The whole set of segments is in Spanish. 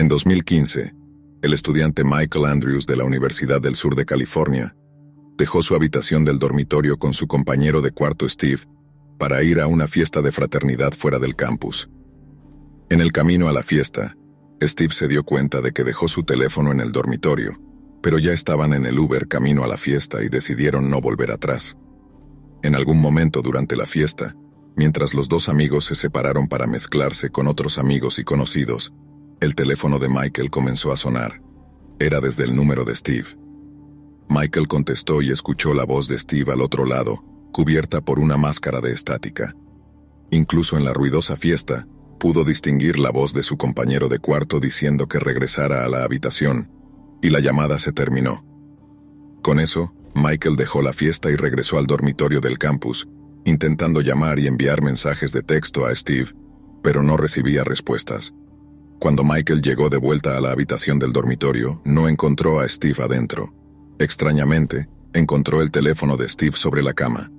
En 2015, el estudiante Michael Andrews de la Universidad del Sur de California dejó su habitación del dormitorio con su compañero de cuarto Steve para ir a una fiesta de fraternidad fuera del campus. En el camino a la fiesta, Steve se dio cuenta de que dejó su teléfono en el dormitorio, pero ya estaban en el Uber camino a la fiesta y decidieron no volver atrás. En algún momento durante la fiesta, mientras los dos amigos se separaron para mezclarse con otros amigos y conocidos, el teléfono de Michael comenzó a sonar. Era desde el número de Steve. Michael contestó y escuchó la voz de Steve al otro lado, cubierta por una máscara de estática. Incluso en la ruidosa fiesta, pudo distinguir la voz de su compañero de cuarto diciendo que regresara a la habitación, y la llamada se terminó. Con eso, Michael dejó la fiesta y regresó al dormitorio del campus, intentando llamar y enviar mensajes de texto a Steve, pero no recibía respuestas. Cuando Michael llegó de vuelta a la habitación del dormitorio, no encontró a Steve adentro. Extrañamente, encontró el teléfono de Steve sobre la cama.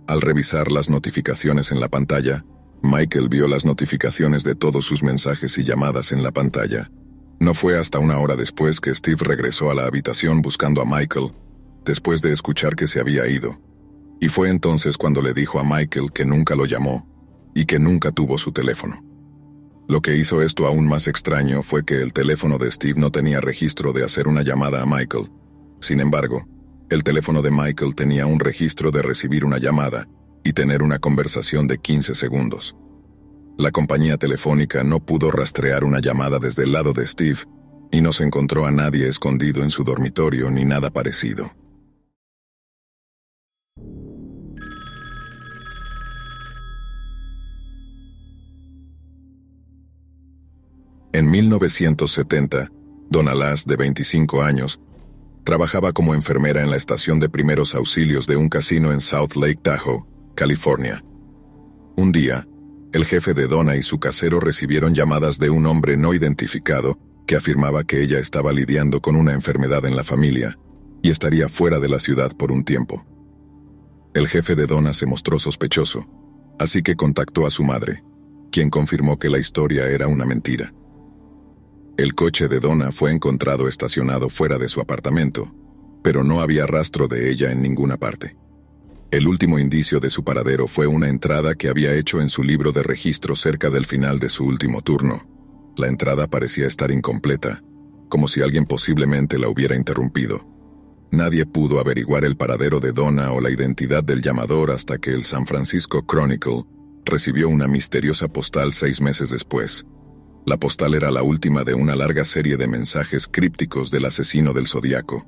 Al revisar las notificaciones en la pantalla, Michael vio las notificaciones de todos sus mensajes y llamadas en la pantalla. No fue hasta una hora después que Steve regresó a la habitación buscando a Michael, después de escuchar que se había ido. Y fue entonces cuando le dijo a Michael que nunca lo llamó y que nunca tuvo su teléfono. Lo que hizo esto aún más extraño fue que el teléfono de Steve no tenía registro de hacer una llamada a Michael. Sin embargo, el teléfono de Michael tenía un registro de recibir una llamada y tener una conversación de 15 segundos. La compañía telefónica no pudo rastrear una llamada desde el lado de Steve y no se encontró a nadie escondido en su dormitorio ni nada parecido. En 1970, Donna Lass, de 25 años, trabajaba como enfermera en la estación de primeros auxilios de un casino en South Lake Tahoe, California. Un día, el jefe de Donna y su casero recibieron llamadas de un hombre no identificado que afirmaba que ella estaba lidiando con una enfermedad en la familia y estaría fuera de la ciudad por un tiempo. El jefe de Donna se mostró sospechoso, así que contactó a su madre, quien confirmó que la historia era una mentira. El coche de Donna fue encontrado estacionado fuera de su apartamento, pero no había rastro de ella en ninguna parte. El último indicio de su paradero fue una entrada que había hecho en su libro de registro cerca del final de su último turno. La entrada parecía estar incompleta, como si alguien posiblemente la hubiera interrumpido. Nadie pudo averiguar el paradero de Donna o la identidad del llamador hasta que el San Francisco Chronicle recibió una misteriosa postal 6 meses después. La postal era la última de una larga serie de mensajes crípticos del asesino del Zodíaco.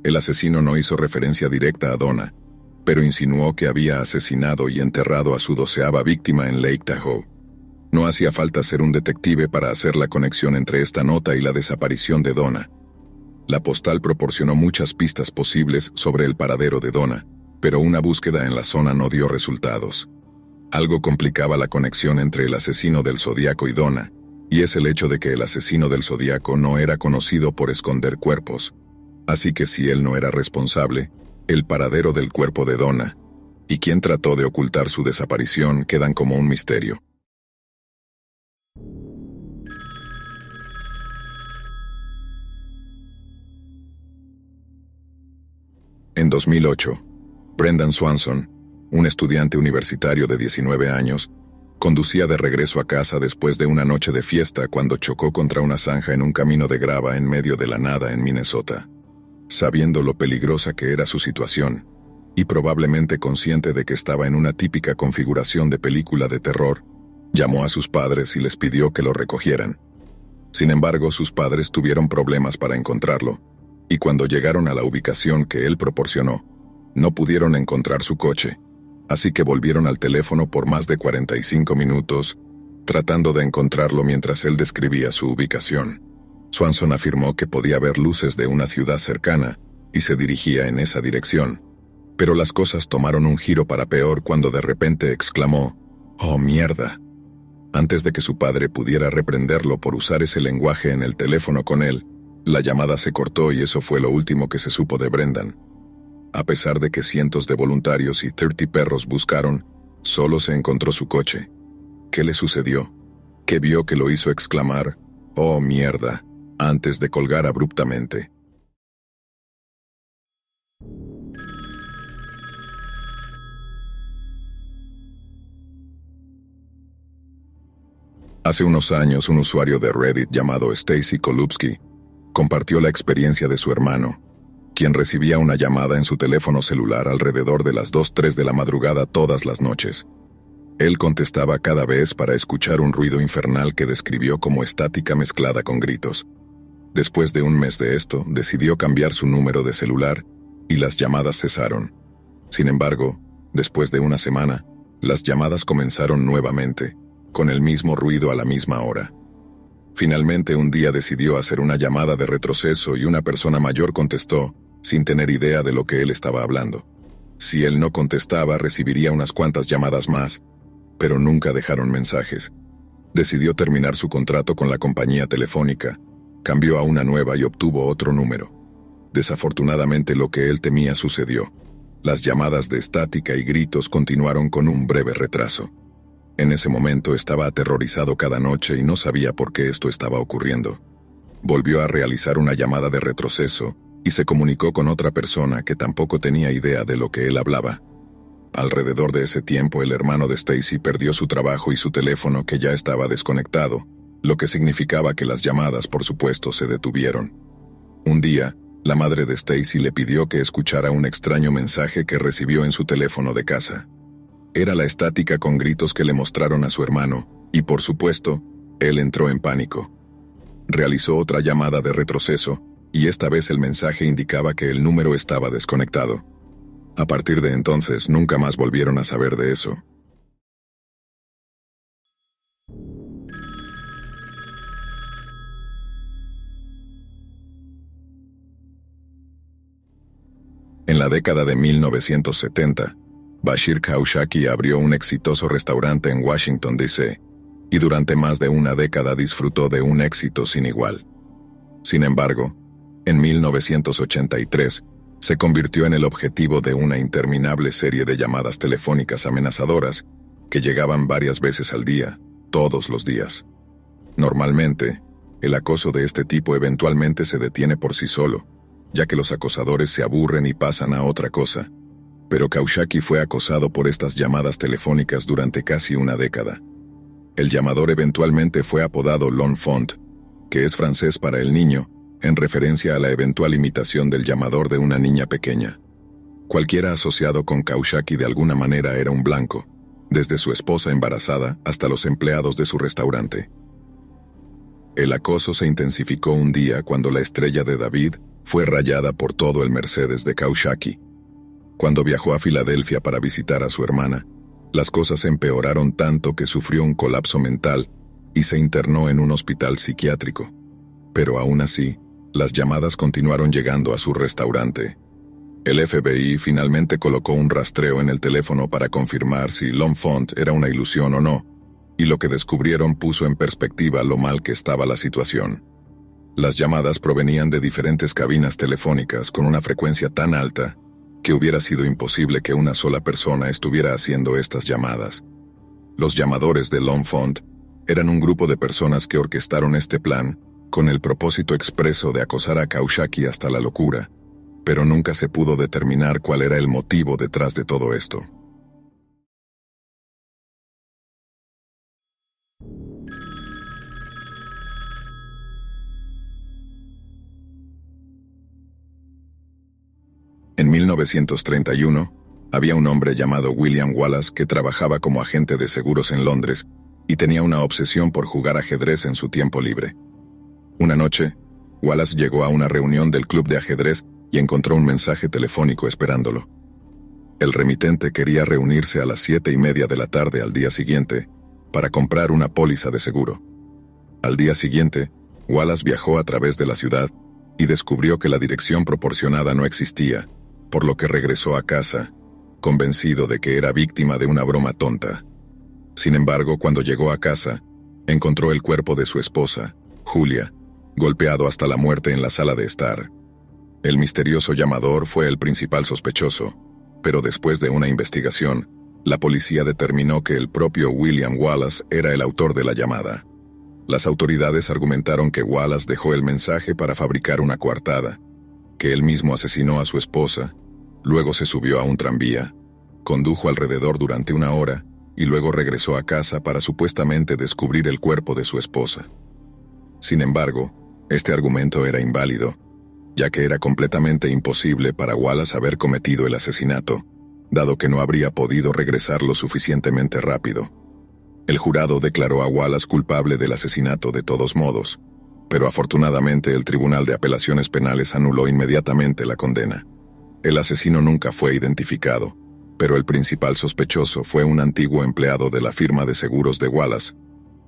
El asesino no hizo referencia directa a Donna, pero insinuó que había asesinado y enterrado a su 12ª víctima en Lake Tahoe. No hacía falta ser un detective para hacer la conexión entre esta nota y la desaparición de Donna. La postal proporcionó muchas pistas posibles sobre el paradero de Donna, pero una búsqueda en la zona no dio resultados. Algo complicaba la conexión entre el asesino del Zodíaco y Donna, y es el hecho de que el asesino del Zodíaco no era conocido por esconder cuerpos. Así que si él no era responsable, el paradero del cuerpo de Donna y quien trató de ocultar su desaparición quedan como un misterio. En 2008, Brendan Swanson, un estudiante universitario de 19 años, conducía de regreso a casa después de una noche de fiesta cuando chocó contra una zanja en un camino de grava en medio de la nada en Minnesota. Sabiendo lo peligrosa que era su situación, y probablemente consciente de que estaba en una típica configuración de película de terror, llamó a sus padres y les pidió que lo recogieran. Sin embargo, sus padres tuvieron problemas para encontrarlo, y cuando llegaron a la ubicación que él proporcionó, no pudieron encontrar su coche, así que volvieron al teléfono por más de 45 minutos, tratando de encontrarlo mientras él describía su ubicación. Swanson afirmó que podía ver luces de una ciudad cercana y se dirigía en esa dirección. Pero las cosas tomaron un giro para peor cuando de repente exclamó, «¡Oh, mierda!». Antes de que su padre pudiera reprenderlo por usar ese lenguaje en el teléfono con él, la llamada se cortó y eso fue lo último que se supo de Brendan. A pesar de que cientos de voluntarios y 30 perros buscaron, solo se encontró su coche. ¿Qué le sucedió? ¿Qué vio que lo hizo exclamar, «Oh, mierda», antes de colgar abruptamente. Hace unos años, un usuario de Reddit llamado Stacy Kolupski compartió la experiencia de su hermano, quien recibía una llamada en su teléfono celular alrededor de las 2-3 de la madrugada todas las noches. Él contestaba cada vez para escuchar un ruido infernal que describió como estática mezclada con gritos. Después de un mes de esto, decidió cambiar su número de celular y las llamadas cesaron. Sin embargo, después de una semana, las llamadas comenzaron nuevamente, con el mismo ruido a la misma hora. Finalmente un día decidió hacer una llamada de retroceso y una persona mayor contestó, sin tener idea de lo que él estaba hablando. Si él no contestaba, recibiría unas cuantas llamadas más, pero nunca dejaron mensajes. Decidió terminar su contrato con la compañía telefónica, cambió a una nueva y obtuvo otro número. Desafortunadamente lo que él temía sucedió. Las llamadas de estática y gritos continuaron con un breve retraso. En ese momento estaba aterrorizado cada noche y no sabía por qué esto estaba ocurriendo. Volvió a realizar una llamada de retroceso y se comunicó con otra persona que tampoco tenía idea de lo que él hablaba. Alrededor de ese tiempo, el hermano de Stacy perdió su trabajo y su teléfono, que ya estaba desconectado, lo que significaba que las llamadas, por supuesto, se detuvieron. Un día, la madre de Stacy le pidió que escuchara un extraño mensaje que recibió en su teléfono de casa. Era la estática con gritos que le mostraron a su hermano, y por supuesto, él entró en pánico. Realizó otra llamada de retroceso, y esta vez el mensaje indicaba que el número estaba desconectado. A partir de entonces, nunca más volvieron a saber de eso. En la década de 1970, Bashir Kaushaki abrió un exitoso restaurante en Washington, D.C., y durante más de una década disfrutó de un éxito sin igual. Sin embargo, en 1983, se convirtió en el objetivo de una interminable serie de llamadas telefónicas amenazadoras que llegaban varias veces al día, todos los días. Normalmente, el acoso de este tipo eventualmente se detiene por sí solo, ya que los acosadores se aburren y pasan a otra cosa. Pero Kaushaki fue acosado por estas llamadas telefónicas durante casi una década. El llamador eventualmente fue apodado l'enfant, que es francés para el niño, en referencia a la eventual imitación del llamador de una niña pequeña. Cualquiera asociado con Kaushaki de alguna manera era un blanco, desde su esposa embarazada hasta los empleados de su restaurante. El acoso se intensificó un día cuando la estrella de David fue rayada por todo el Mercedes de Kaushaki. Cuando viajó a Filadelfia para visitar a su hermana, las cosas empeoraron tanto que sufrió un colapso mental y se internó en un hospital psiquiátrico. Pero aún así, las llamadas continuaron llegando a su restaurante. El FBI finalmente colocó un rastreo en el teléfono para confirmar si l'enfant era una ilusión o no, y lo que descubrieron puso en perspectiva lo mal que estaba la situación. Las llamadas provenían de diferentes cabinas telefónicas con una frecuencia tan alta que hubiera sido imposible que una sola persona estuviera haciendo estas llamadas. Los llamadores de l'enfant eran un grupo de personas que orquestaron este plan con el propósito expreso de acosar a Kaushaki hasta la locura, pero nunca se pudo determinar cuál era el motivo detrás de todo esto. En 1931, había un hombre llamado William Wallace que trabajaba como agente de seguros en Londres y tenía una obsesión por jugar ajedrez en su tiempo libre. Una noche, Wallace llegó a una reunión del club de ajedrez y encontró un mensaje telefónico esperándolo. El remitente quería reunirse a las 7:30 de la tarde al día siguiente para comprar una póliza de seguro. Al día siguiente, Wallace viajó a través de la ciudad y descubrió que la dirección proporcionada no existía, por lo que regresó a casa, convencido de que era víctima de una broma tonta. Sin embargo, cuando llegó a casa, encontró el cuerpo de su esposa, Julia, golpeado hasta la muerte en la sala de estar. El misterioso llamador fue el principal sospechoso, pero después de una investigación, la policía determinó que el propio William Wallace era el autor de la llamada. Las autoridades argumentaron que Wallace dejó el mensaje para fabricar una coartada, que él mismo asesinó a su esposa, luego se subió a un tranvía, condujo alrededor durante una hora y luego regresó a casa para supuestamente descubrir el cuerpo de su esposa. Sin embargo, este argumento era inválido, ya que era completamente imposible para Wallace haber cometido el asesinato, dado que no habría podido regresar lo suficientemente rápido. El jurado declaró a Wallace culpable del asesinato de todos modos, pero afortunadamente el Tribunal de Apelaciones Penales anuló inmediatamente la condena. El asesino nunca fue identificado, pero el principal sospechoso fue un antiguo empleado de la firma de seguros de Wallace,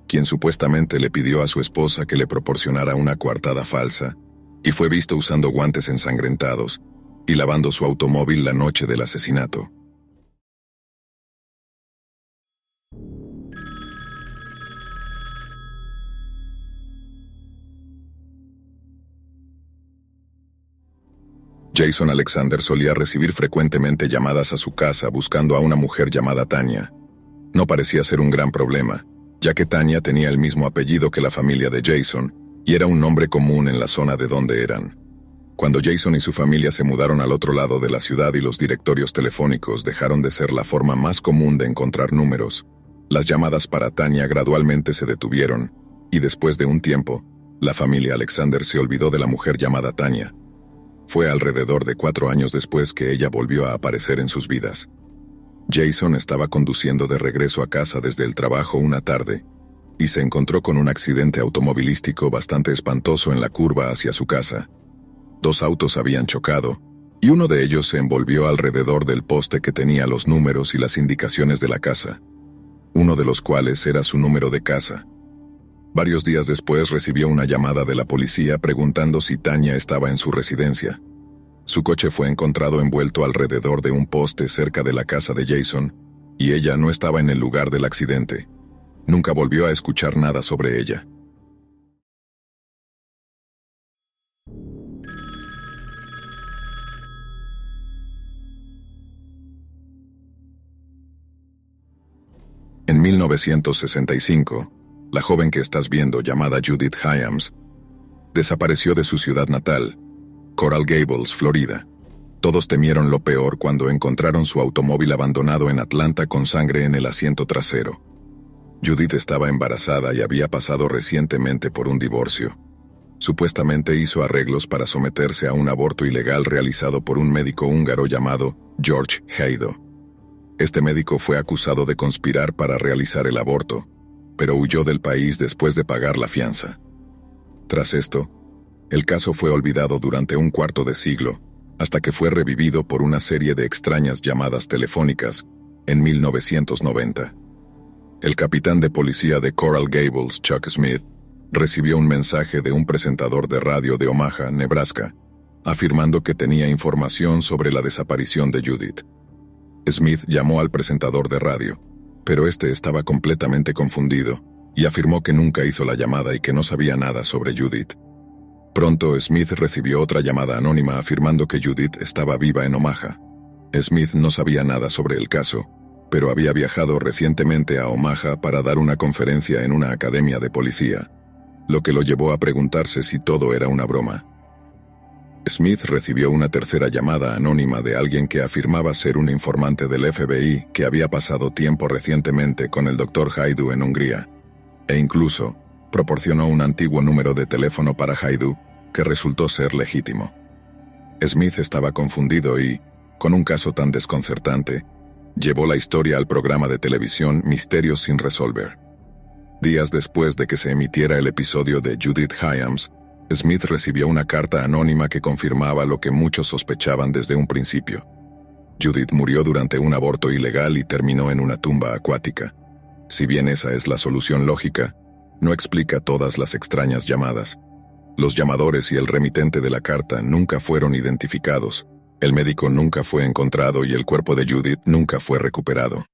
quien supuestamente le pidió a su esposa que le proporcionara una coartada falsa, y fue visto usando guantes ensangrentados y lavando su automóvil la noche del asesinato. Jason Alexander solía recibir frecuentemente llamadas a su casa buscando a una mujer llamada Tanya. No parecía ser un gran problema, ya que Tanya tenía el mismo apellido que la familia de Jason y era un nombre común en la zona de donde eran. Cuando Jason y su familia se mudaron al otro lado de la ciudad y los directorios telefónicos dejaron de ser la forma más común de encontrar números, las llamadas para Tanya gradualmente se detuvieron, y después de un tiempo, la familia Alexander se olvidó de la mujer llamada Tanya. Fue alrededor de 4 años después que ella volvió a aparecer en sus vidas. Jason estaba conduciendo de regreso a casa desde el trabajo una tarde, y se encontró con un accidente automovilístico bastante espantoso en la curva hacia su casa. 2 autos habían chocado, y uno de ellos se envolvió alrededor del poste que tenía los números y las indicaciones de la casa, uno de los cuales era su número de casa. Varios días después recibió una llamada de la policía preguntando si Tanya estaba en su residencia. Su coche fue encontrado envuelto alrededor de un poste cerca de la casa de Jason, y ella no estaba en el lugar del accidente. Nunca volvió a escuchar nada sobre ella. En 1965, la joven que estás viendo, llamada Judith Hyams, desapareció de su ciudad natal, Coral Gables, Florida. Todos temieron lo peor cuando encontraron su automóvil abandonado en Atlanta con sangre en el asiento trasero. Judith estaba embarazada y había pasado recientemente por un divorcio. Supuestamente hizo arreglos para someterse a un aborto ilegal realizado por un médico húngaro llamado George Heido. Este médico fue acusado de conspirar para realizar el aborto, pero huyó del país después de pagar la fianza. Tras esto, el caso fue olvidado durante un cuarto de siglo, hasta que fue revivido por una serie de extrañas llamadas telefónicas en 1990. El capitán de policía de Coral Gables, Chuck Smith, recibió un mensaje de un presentador de radio de Omaha, Nebraska, afirmando que tenía información sobre la desaparición de Judith. Smith llamó al presentador de radio, pero este estaba completamente confundido y afirmó que nunca hizo la llamada y que no sabía nada sobre Judith. Pronto Smith recibió otra llamada anónima afirmando que Judith estaba viva en Omaha. Smith no sabía nada sobre el caso, pero había viajado recientemente a Omaha para dar una conferencia en una academia de policía, lo que lo llevó a preguntarse si todo era una broma. Smith recibió una tercera llamada anónima de alguien que afirmaba ser un informante del FBI que había pasado tiempo recientemente con el Dr. Haidu en Hungría, e incluso proporcionó un antiguo número de teléfono para Haidu que resultó ser legítimo. Smith estaba confundido y, con un caso tan desconcertante, llevó la historia al programa de televisión Misterios sin resolver. Días después de que se emitiera el episodio de Judith Hyams, Smith recibió una carta anónima que confirmaba lo que muchos sospechaban desde un principio. Judith murió durante un aborto ilegal y terminó en una tumba acuática. Si bien esa es la solución lógica, no explica todas las extrañas llamadas. Los llamadores y el remitente de la carta nunca fueron identificados, el médico nunca fue encontrado y el cuerpo de Judith nunca fue recuperado.